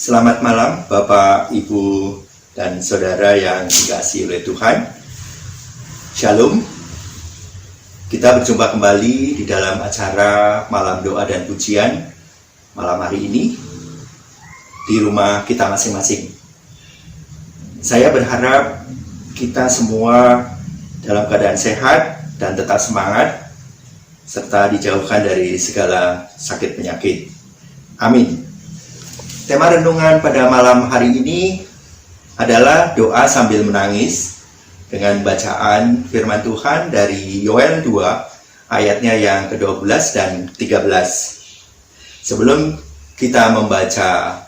Selamat malam Bapak, Ibu, dan Saudara yang dikasihi oleh Tuhan. Shalom. Kita berjumpa kembali di dalam acara Malam Doa dan Pujian malam hari ini di rumah kita masing-masing. Saya berharap kita semua dalam keadaan sehat dan tetap semangat, serta dijauhkan dari segala sakit penyakit. Amin. Tema renungan pada malam hari ini adalah doa sambil menangis dengan bacaan firman Tuhan dari Yoel 2 ayatnya yang ke-12 dan 13. Sebelum kita membaca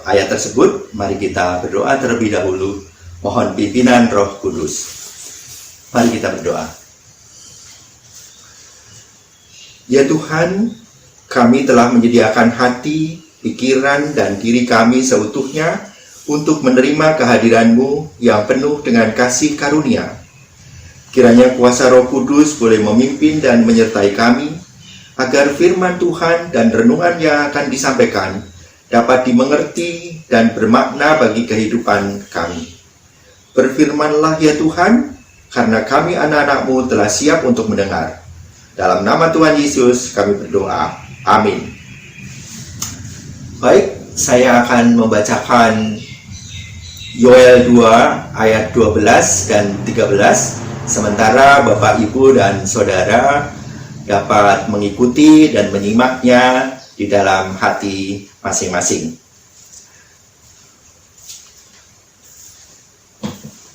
ayat tersebut, mari kita berdoa terlebih dahulu. Mohon pimpinan Roh Kudus. Mari kita berdoa. Ya Tuhan, kami telah menyediakan hati, pikiran, dan diri kami seutuhnya untuk menerima kehadiran-Mu yang penuh dengan kasih karunia. Kiranya kuasa Roh Kudus boleh memimpin dan menyertai kami, agar firman Tuhan dan renungan yang akan disampaikan dapat dimengerti dan bermakna bagi kehidupan kami. Berfirmanlah ya Tuhan, karena kami anak-anak-Mu telah siap untuk mendengar. Dalam nama Tuhan Yesus kami berdoa. Amin. Baik, saya akan membacakan Yoel 2 ayat 12 dan 13, sementara Bapak, Ibu, dan Saudara dapat mengikuti dan menyimaknya di dalam hati masing-masing.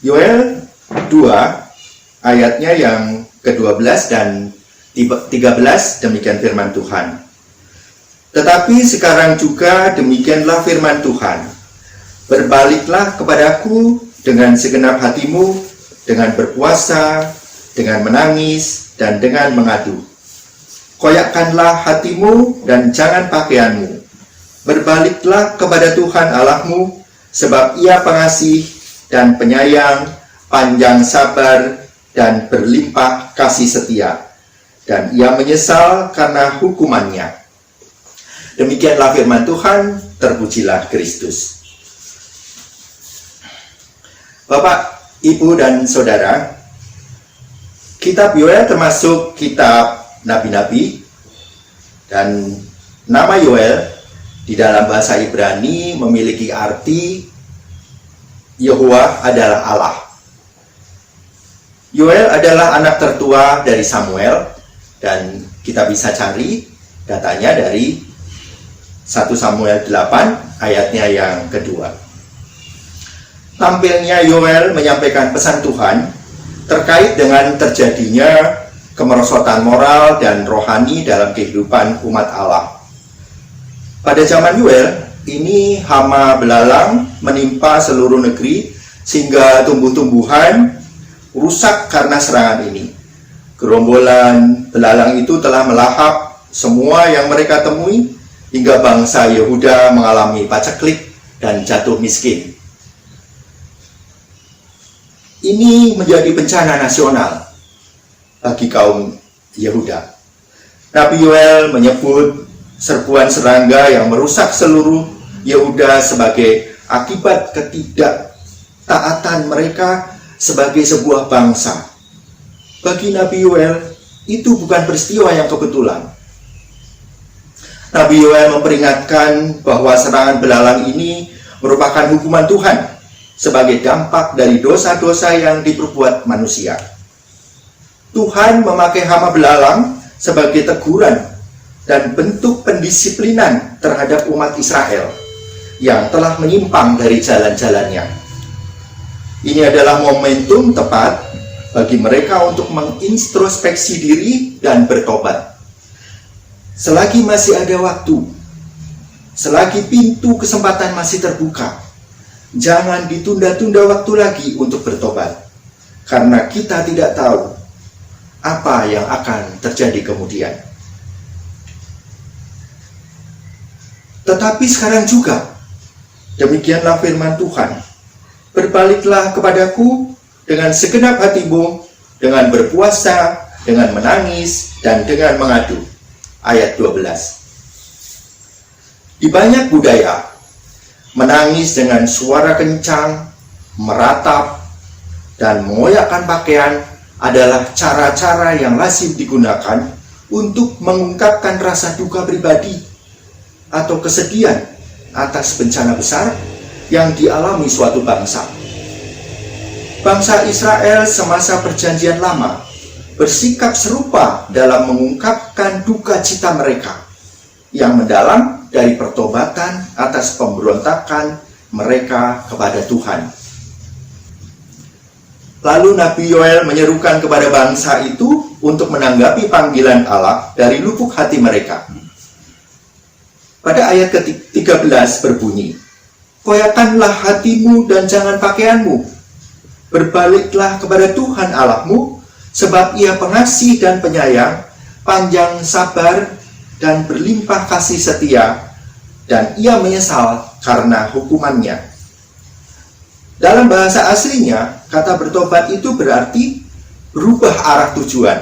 Yoel 2 ayatnya yang ke-12 dan 13, demikian firman Tuhan. Tetapi sekarang juga demikianlah firman Tuhan. Berbaliklah kepadaku dengan segenap hatimu, dengan berpuasa, dengan menangis, dan dengan mengadu. Koyakkanlah hatimu dan jangan pakaianmu. Berbaliklah kepada Tuhan Allahmu, sebab Ia pengasih dan penyayang, panjang sabar, dan berlimpah kasih setia. Dan Ia menyesal karena hukumannya. Demikianlah firman Tuhan, terpujilah Kristus. Bapak, Ibu, dan Saudara, kitab Yoel termasuk kitab nabi-nabi, dan nama Yoel di dalam bahasa Ibrani memiliki arti Yehovah adalah Allah. Yoel adalah anak tertua dari Samuel, dan kita bisa cari datanya dari 1 Samuel 8 ayatnya yang kedua. Tampilnya Yoel menyampaikan pesan Tuhan terkait dengan terjadinya kemerosotan moral dan rohani dalam kehidupan umat Allah. Pada zaman Yoel, ini hama belalang menimpa seluruh negeri sehingga tumbuh-tumbuhan rusak karena serangan ini. Gerombolan belalang itu telah melahap semua yang mereka temui, hingga bangsa Yehuda mengalami paceklik dan jatuh miskin. Ini menjadi bencana nasional bagi kaum Yehuda. Nabi Yoel menyebut serbuan serangga yang merusak seluruh Yehuda sebagai akibat ketidaktaatan mereka sebagai sebuah bangsa. Bagi Nabi Yoel, itu bukan peristiwa yang kebetulan. Nabi Yoel memperingatkan bahwa serangan belalang ini merupakan hukuman Tuhan sebagai dampak dari dosa-dosa yang diperbuat manusia. Tuhan memakai hama belalang sebagai teguran dan bentuk pendisiplinan terhadap umat Israel yang telah menyimpang dari jalan-jalannya. Ini adalah momentum tepat bagi mereka untuk mengintrospeksi diri dan bertobat. Selagi masih ada waktu, selagi pintu kesempatan masih terbuka, jangan ditunda-tunda waktu lagi untuk bertobat, karena kita tidak tahu apa yang akan terjadi kemudian. Tetapi sekarang juga, demikianlah firman Tuhan. Berbaliklah kepadaku dengan segenap hatimu, dengan berpuasa, dengan menangis, dan dengan mengadu. Ayat 12. Di banyak budaya, menangis dengan suara kencang, meratap, dan mengoyakkan pakaian adalah cara-cara yang lazim digunakan untuk mengungkapkan rasa duka pribadi atau kesedihan atas bencana besar yang dialami suatu bangsa. Bangsa Israel semasa Perjanjian Lama bersikap serupa dalam mengungkapkan duka cita mereka yang mendalam dari pertobatan atas pemberontakan mereka kepada Tuhan. Lalu Nabi Yoel menyerukan kepada bangsa itu untuk menanggapi panggilan Allah dari lubuk hati mereka. Pada ayat ke-13 berbunyi, "Koyakkanlah hatimu dan jangan pakaianmu. Berbaliklah kepada Tuhan Allahmu, sebab Ia pengasih dan penyayang, panjang sabar dan berlimpah kasih setia, dan Ia menyesal karena hukumannya." Dalam bahasa aslinya, kata bertobat itu berarti berubah arah tujuan,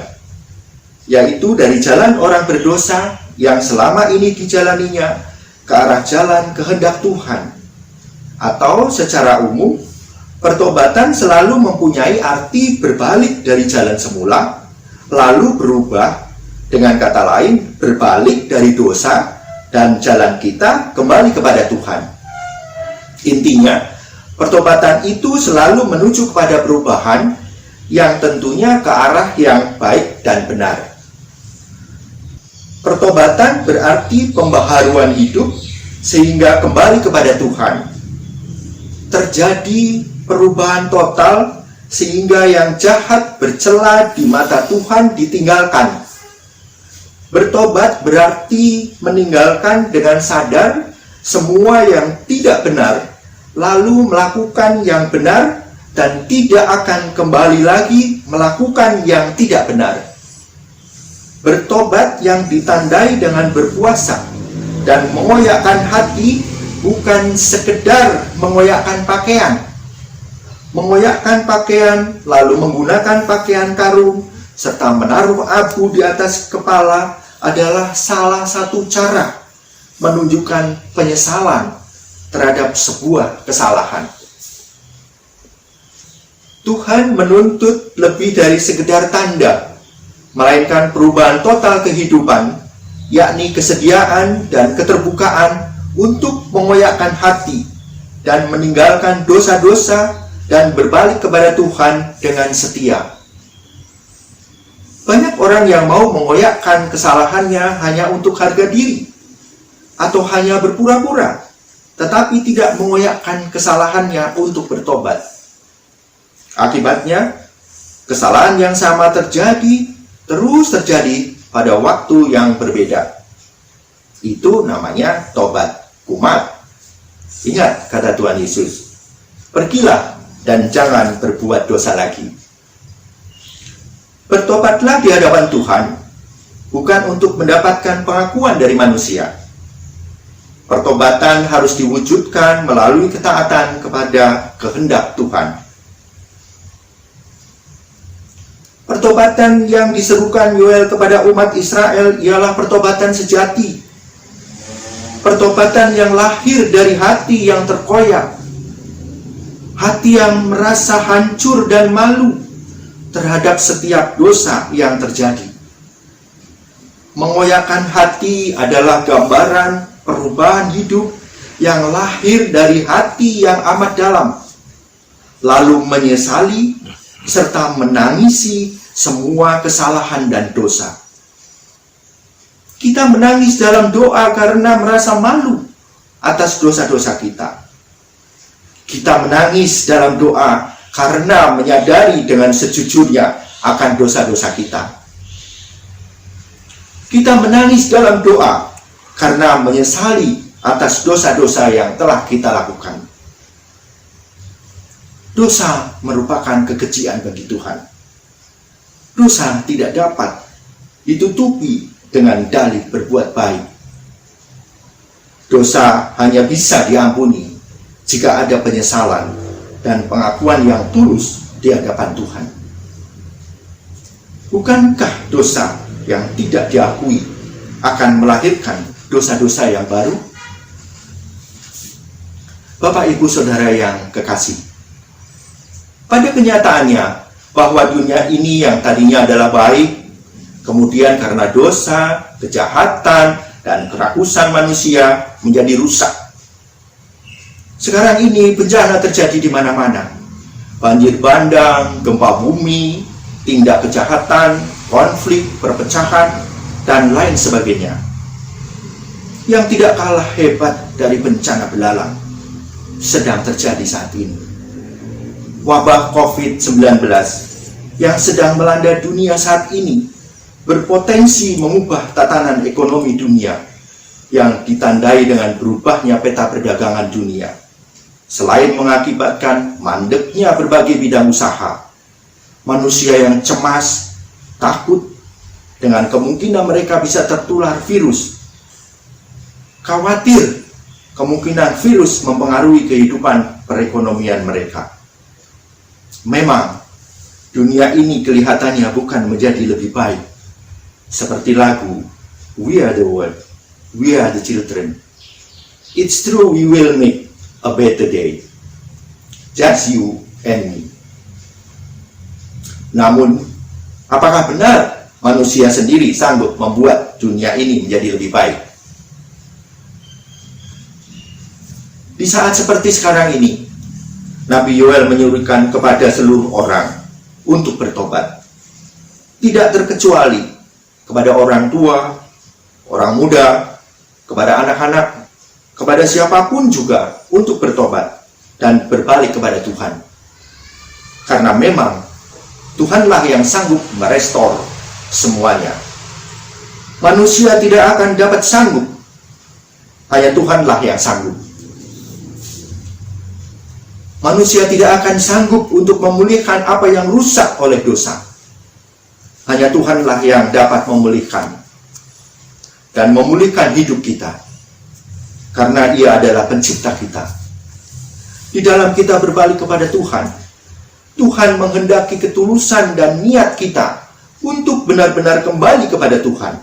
yaitu dari jalan orang berdosa yang selama ini dijalaninya ke arah jalan kehendak Tuhan. Atau secara umum, pertobatan selalu mempunyai arti berbalik dari jalan semula, lalu berubah, dengan kata lain, berbalik dari dosa dan jalan kita kembali kepada Tuhan. Intinya, pertobatan itu selalu menuju kepada perubahan yang tentunya ke arah yang baik dan benar. Pertobatan berarti pembaharuan hidup sehingga kembali kepada Tuhan. Terjadi perubahan total sehingga yang jahat bercela di mata Tuhan ditinggalkan. Bertobat berarti meninggalkan dengan sadar semua yang tidak benar, lalu melakukan yang benar dan tidak akan kembali lagi melakukan yang tidak benar. Bertobat yang ditandai dengan berpuasa dan mengoyakkan hati bukan sekedar mengoyakkan pakaian. Mengoyakkan pakaian lalu menggunakan pakaian karung serta menaruh abu di atas kepala adalah salah satu cara menunjukkan penyesalan terhadap sebuah kesalahan. Tuhan menuntut lebih dari sekedar tanda, melainkan perubahan total kehidupan, yakni kesediaan dan keterbukaan untuk mengoyakkan hati dan meninggalkan dosa-dosa dan berbalik kepada Tuhan dengan setia. Banyak orang yang mau mengoyakkan kesalahannya hanya untuk harga diri atau hanya berpura-pura, tetapi tidak mengoyakkan kesalahannya untuk bertobat. Akibatnya, kesalahan yang sama terus terjadi pada waktu yang berbeda. Itu namanya tobat kumat. Ingat kata Tuhan Yesus, "Pergilah dan jangan berbuat dosa lagi." Bertobatlah di hadapan Tuhan, bukan untuk mendapatkan pengakuan dari manusia. Pertobatan harus diwujudkan melalui ketaatan kepada kehendak Tuhan. Pertobatan yang diserukan Yoel kepada umat Israel ialah pertobatan sejati. Pertobatan yang lahir dari hati yang terkoyak, hati yang merasa hancur dan malu terhadap setiap dosa yang terjadi. Mengoyakkan hati adalah gambaran perubahan hidup yang lahir dari hati yang amat dalam, lalu menyesali serta menangisi semua kesalahan dan dosa. Kita menangis dalam doa karena merasa malu atas dosa-dosa kita. Kita menangis dalam doa karena menyadari dengan sejujurnya akan dosa-dosa kita. Kita menangis dalam doa karena menyesali atas dosa-dosa yang telah kita lakukan. Dosa merupakan kekejian bagi Tuhan. Dosa tidak dapat ditutupi dengan dalih berbuat baik. Dosa hanya bisa diampuni jika ada penyesalan dan pengakuan yang tulus di hadapan Tuhan. Bukankah dosa yang tidak diakui akan melahirkan dosa-dosa yang baru? Bapak, Ibu, Saudara yang kekasih, pada kenyataannya bahwa dunia ini yang tadinya adalah baik, kemudian karena dosa, kejahatan, dan kerakusan manusia menjadi rusak. Sekarang ini bencana terjadi di mana-mana. Banjir bandang, gempa bumi, tindak kejahatan, konflik, perpecahan, dan lain sebagainya. Yang tidak kalah hebat dari bencana belalang sedang terjadi saat ini. Wabah COVID-19 yang sedang melanda dunia saat ini berpotensi mengubah tatanan ekonomi dunia yang ditandai dengan berubahnya peta perdagangan dunia. Selain mengakibatkan mandeknya berbagai bidang usaha, manusia yang cemas, takut dengan kemungkinan mereka bisa tertular virus, khawatir kemungkinan virus mempengaruhi kehidupan perekonomian mereka. Memang dunia ini kelihatannya bukan menjadi lebih baik. Seperti lagu We Are the World, We Are the Children. It's true we will make a better day, just you and me. Namun, apakah benar manusia sendiri sanggup membuat dunia ini menjadi lebih baik? Di saat seperti sekarang ini, Nabi Yoel menyuruhkan kepada seluruh orang untuk bertobat. Tidak terkecuali kepada orang tua, orang muda, kepada anak-anak, kepada siapapun juga untuk bertobat dan berbalik kepada Tuhan. Karena memang Tuhanlah yang sanggup merestor semuanya. Manusia tidak akan dapat sanggup, hanya Tuhanlah yang sanggup. Manusia tidak akan sanggup untuk memulihkan apa yang rusak oleh dosa. Hanya Tuhanlah yang dapat memulihkan dan memulihkan hidup kita, karena Ia adalah pencipta kita. Di dalam kita berbalik kepada Tuhan, Tuhan menghendaki ketulusan dan niat kita untuk benar-benar kembali kepada Tuhan.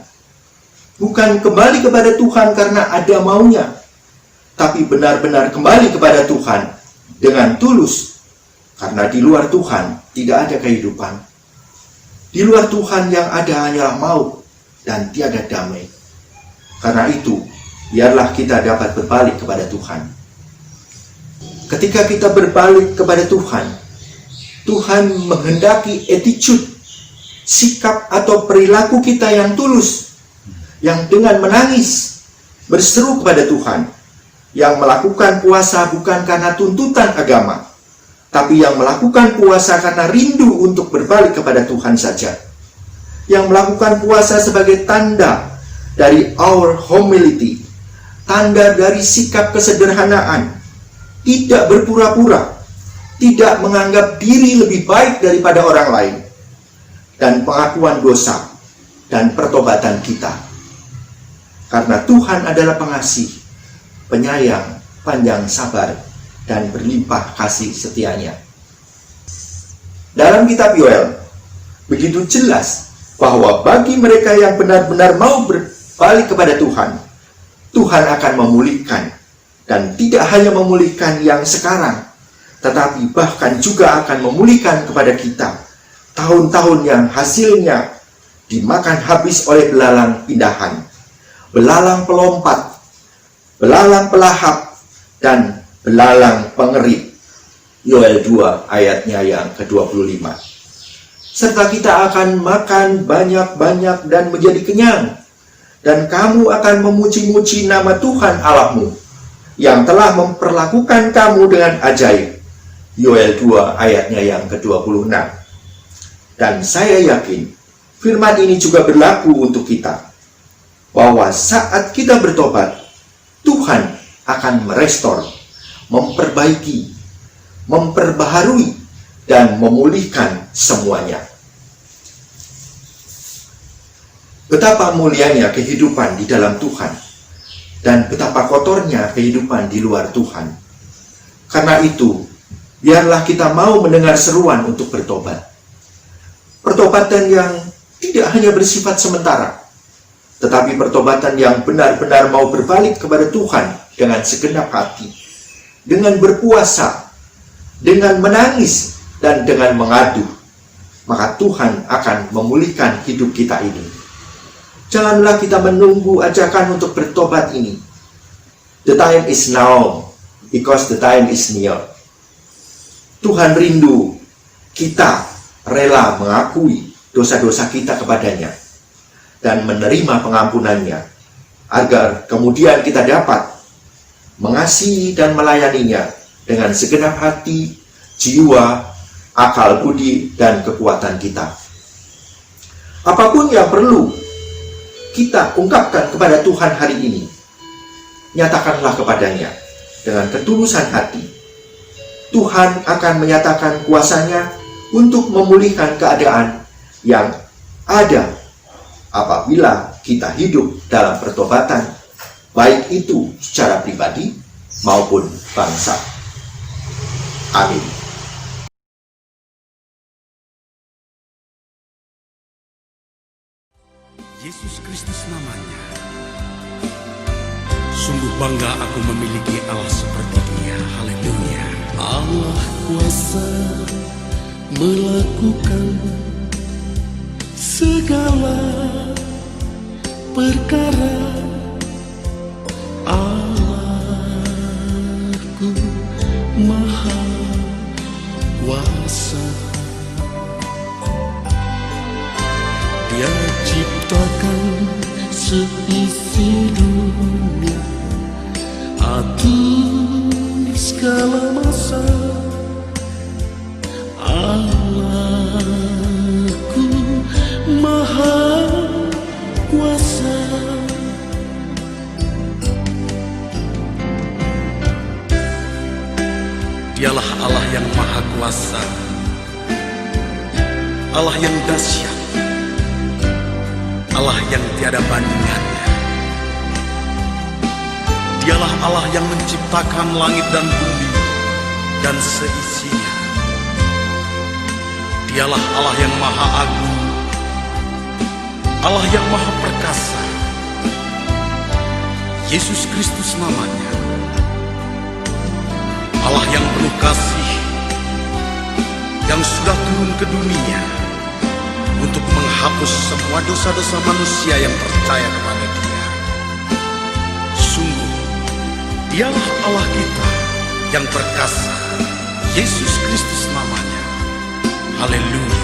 Bukan kembali kepada Tuhan karena ada maunya, tapi benar-benar kembali kepada Tuhan dengan tulus, karena di luar Tuhan tidak ada kehidupan. Di luar Tuhan yang ada hanyalah maut dan tiada damai. Karena itu, biarlah kita dapat berbalik kepada Tuhan. Ketika kita berbalik kepada Tuhan, Tuhan menghendaki attitude, sikap atau perilaku kita yang tulus, yang dengan menangis berseru kepada Tuhan, yang melakukan puasa bukan karena tuntutan agama, tapi yang melakukan puasa karena rindu untuk berbalik kepada Tuhan saja. Yang melakukan puasa sebagai tanda dari our humility, tanda dari sikap kesederhanaan, tidak berpura-pura, tidak menganggap diri lebih baik daripada orang lain, dan pengakuan dosa dan pertobatan kita. Karena Tuhan adalah pengasih, penyayang, panjang sabar, dan berlimpah kasih setianya. Dalam kitab Yoel, begitu jelas bahwa bagi mereka yang benar-benar mau berbalik kepada Tuhan, Tuhan akan memulihkan, dan tidak hanya memulihkan yang sekarang, tetapi bahkan juga akan memulihkan kepada kita tahun-tahun yang hasilnya dimakan habis oleh belalang pindahan, belalang pelompat, belalang pelahap, dan belalang pengerit. Yoel 2 ayatnya yang ke-25. Serta kita akan makan banyak-banyak dan menjadi kenyang, dan kamu akan memuji-muji nama Tuhan Allahmu yang telah memperlakukan kamu dengan ajaib. Yoel 2 ayatnya yang ke-26. Dan saya yakin firman ini juga berlaku untuk kita, bahwa saat kita bertobat, Tuhan akan merestor, memperbaiki, memperbaharui, dan memulihkan semuanya. Betapa mulianya kehidupan di dalam Tuhan, dan betapa kotornya kehidupan di luar Tuhan. Karena itu, biarlah kita mau mendengar seruan untuk bertobat. Pertobatan yang tidak hanya bersifat sementara, tetapi pertobatan yang benar-benar mau berbalik kepada Tuhan dengan segenap hati, dengan berpuasa, dengan menangis, dan dengan mengadu, maka Tuhan akan memulihkan hidup kita ini. Janganlah kita menunggu ajakan untuk bertobat ini. The time is now, because the time is near. Tuhan rindu kita rela mengakui dosa-dosa kita kepadanya dan menerima pengampunannya, agar kemudian kita dapat mengasihi dan melayaninya dengan segenap hati, jiwa, akal budi, dan kekuatan kita. Apapun yang perlu kita ungkapkan kepada Tuhan hari ini, nyatakanlah kepadanya dengan ketulusan hati. Tuhan akan menyatakan kuasa-Nya untuk memulihkan keadaan yang ada apabila kita hidup dalam pertobatan, baik itu secara pribadi maupun bangsa. Amin. Yesus Kristus namanya. Sungguh bangga aku memiliki Allah seperti Dia. Haleluya. Allah kuasa melakukan segala perkara. Allahku maha kuasa. Dia ciptakan seisi dunia, atur segala masa. Allahku maha kuasa. Dialah Allah yang maha kuasa, Allah yang dahsyat, Allah yang tiada bandingannya. Dialah Allah yang menciptakan langit dan bumi dan seisinya. Dialah Allah yang maha agung, Allah yang maha perkasa. Yesus Kristus namanya. Allah yang penuh kasih, yang sudah turun ke dunia untuk menghapus semua dosa-dosa manusia yang percaya kepada Dia. Sungguh, Dialah Allah kita yang perkasa. Yesus Kristus namanya. Haleluya.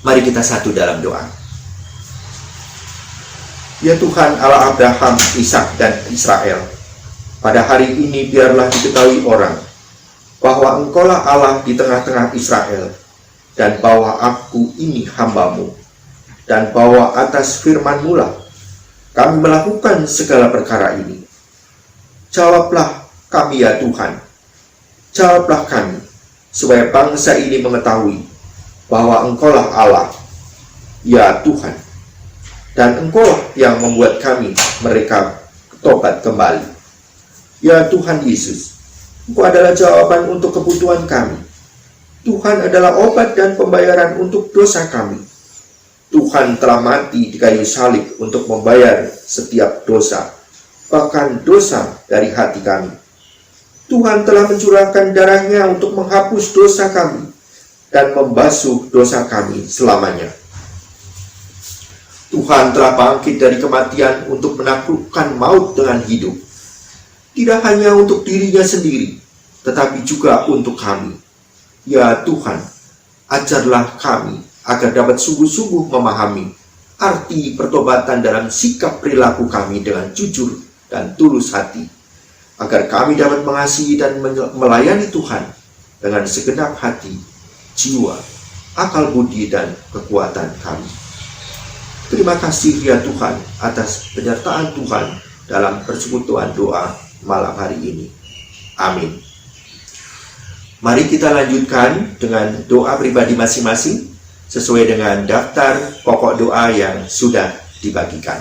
Mari kita satu dalam doa. Ya Tuhan Allah Abraham, Ishak, dan Israel, pada hari ini biarlah diketahui orang bahwa Engkaulah Allah di tengah-tengah Israel, dan bahwa aku ini hamba-Mu, dan bahwa atas firman-Mu lah kami melakukan segala perkara ini. Jawablah kami ya Tuhan, jawablah kami, supaya bangsa ini mengetahui bahwa Engkaulah Allah, ya Tuhan, dan Engkaulah yang membuat mereka tobat kembali. Ya Tuhan Yesus, Engkau adalah jawaban untuk kebutuhan kami. Tuhan adalah obat dan pembayaran untuk dosa kami. Tuhan telah mati di kayu salib untuk membayar setiap dosa, bahkan dosa dari hati kami. Tuhan telah mencurahkan darah-Nya untuk menghapus dosa kami dan membasuh dosa kami selamanya. Tuhan telah bangkit dari kematian untuk menaklukkan maut dengan hidup. Tidak hanya untuk dirinya sendiri, tetapi juga untuk kami. Ya Tuhan, ajarlah kami agar dapat sungguh-sungguh memahami arti pertobatan dalam sikap perilaku kami dengan jujur dan tulus hati, agar kami dapat mengasihi dan melayani Tuhan dengan segenap hati, jiwa, akal budi, dan kekuatan kami. Terima kasih ya Tuhan atas penyertaan Tuhan dalam persekutuan doa malam hari ini. Amin. Mari kita lanjutkan dengan doa pribadi masing-masing sesuai dengan daftar pokok doa yang sudah dibagikan.